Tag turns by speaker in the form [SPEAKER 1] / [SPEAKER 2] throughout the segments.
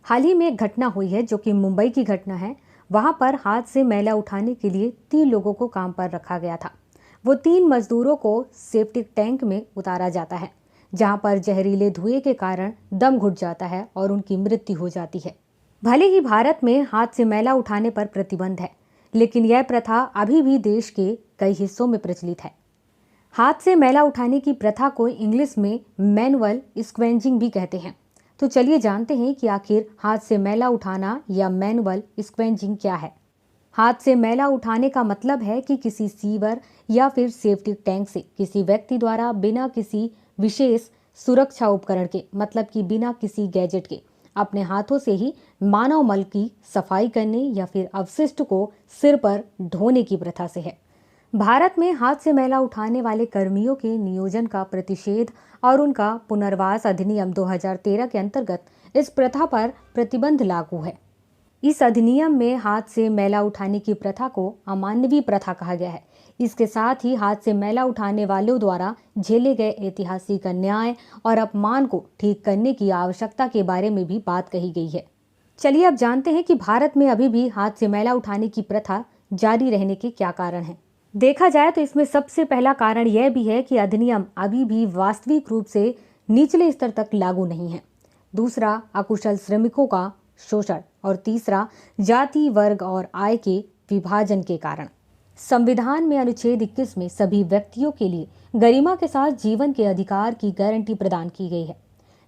[SPEAKER 1] हाल ही में एक घटना हुई है जो कि मुंबई की घटना है। वहां पर हाथ से मैला उठाने के लिए 3 लोगों को काम पर रखा गया था। वो 3 मजदूरों को सेफ्टी टैंक में उतारा जाता है, जहां पर जहरीले धुएं के कारण दम घुट जाता है और उनकी मृत्यु हो जाती है। भले ही भारत में हाथ से मैला उठाने पर प्रतिबंध है, लेकिन यह प्रथा अभी भी देश के कई हिस्सों में प्रचलित है। हाथ से मैला उठाने की प्रथा को इंग्लिश में मैनुअल स्क्वेंजिंग भी कहते हैं। तो चलिए जानते हैं कि आखिर हाथ से मैला उठाना या मैनुअल स्क्वेंजिंग क्या है। हाथ से मैला उठाने का मतलब है कि किसी सीवर या फिर सेफ्टी टैंक से किसी व्यक्ति द्वारा बिना किसी विशेष सुरक्षा उपकरण के, मतलब कि बिना किसी गैजेट के, अपने हाथों से ही मानव मल की सफाई करने या फिर अपशिष्ट को सिर पर ढोने की प्रथा से है। भारत में हाथ से मैला उठाने वाले कर्मियों के नियोजन का प्रतिषेध और उनका पुनर्वास अधिनियम 2013 के अंतर्गत इस प्रथा पर प्रतिबंध लागू है। इस अधिनियम में हाथ से मैला उठाने की प्रथा को अमानवीय प्रथा कहा गया है। इसके साथ ही हाथ से मैला उठाने वालों द्वारा झेले गए ऐतिहासिक अन्याय और अपमान को ठीक करने की आवश्यकता के बारे में भी बात कही गई है। चलिए अब जानते हैं कि भारत में अभी भी हाथ से मैला उठाने की प्रथा जारी रहने के क्या कारण हैं। देखा जाए तो इसमें सबसे पहला कारण यह भी है कि अधिनियम अभी भी वास्तविक रूप से निचले स्तर तक लागू नहीं है। दूसरा, अकुशल श्रमिकों का शोषण। और तीसरा, जाति, वर्ग और आय के विभाजन के कारण। संविधान में अनुच्छेद 21 में सभी व्यक्तियों के लिए गरिमा के साथ जीवन के अधिकार की गारंटी प्रदान की गई है।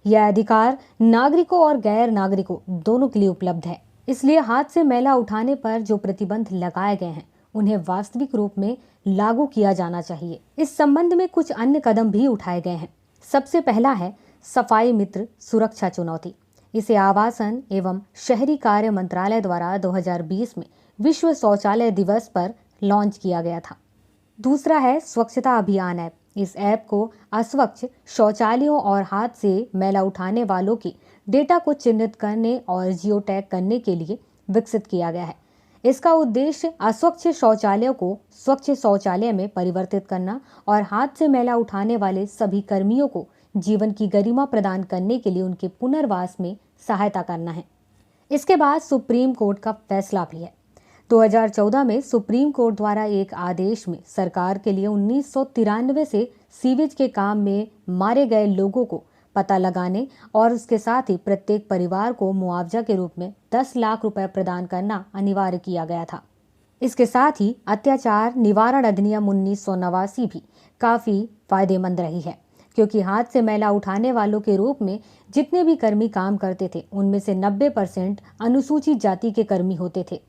[SPEAKER 1] यह अधिकार नागरिकों और गैर नागरिकों दोनों के लिए उपलब्ध है। इसलिए हाथ से मैला उठाने पर जो प्रतिबंध लगाए गए हैं उन्हें वास्तविक रूप में लागू किया जाना चाहिए। इस संबंध में कुछ अन्य कदम भी उठाए गए हैं। सबसे पहला है सफाई मित्र सुरक्षा चुनौती। इसे आवासन एवं शहरी कार्य मंत्रालय द्वारा 2020 में विश्व शौचालय दिवस पर लॉन्च किया गया था। दूसरा है स्वच्छता अभियान ऐप। इस ऐप को अस्वच्छ शौचालयों और हाथ से मैला उठाने वालों के डेटा को चिन्हित करने और जियो टैग करने के लिए विकसित किया गया है। इसका उद्देश्य अस्वच्छ शौचालयों को स्वच्छ शौचालय में परिवर्तित करना और हाथ से मैला उठाने वाले सभी कर्मियों को जीवन की गरिमा प्रदान करने के लिए उनके पुनर्वास में सहायता करना है। इसके बाद सुप्रीम कोर्ट का फैसला भी है। 2014 में सुप्रीम कोर्ट द्वारा एक आदेश में सरकार के लिए 1993 से सीवेज के काम में मारे गए लोगों को पता लगाने और उसके साथ ही प्रत्येक परिवार को मुआवजा के रूप में 10 लाख रुपए प्रदान करना अनिवार्य किया गया था। इसके साथ ही अत्याचार निवारण अधिनियम 1989 भी काफी फायदेमंद रही है, क्योंकि हाथ से मैला उठाने वालों के रूप में जितने भी कर्मी काम करते थे उनमें से 90% अनुसूचित जाति के कर्मी होते थे।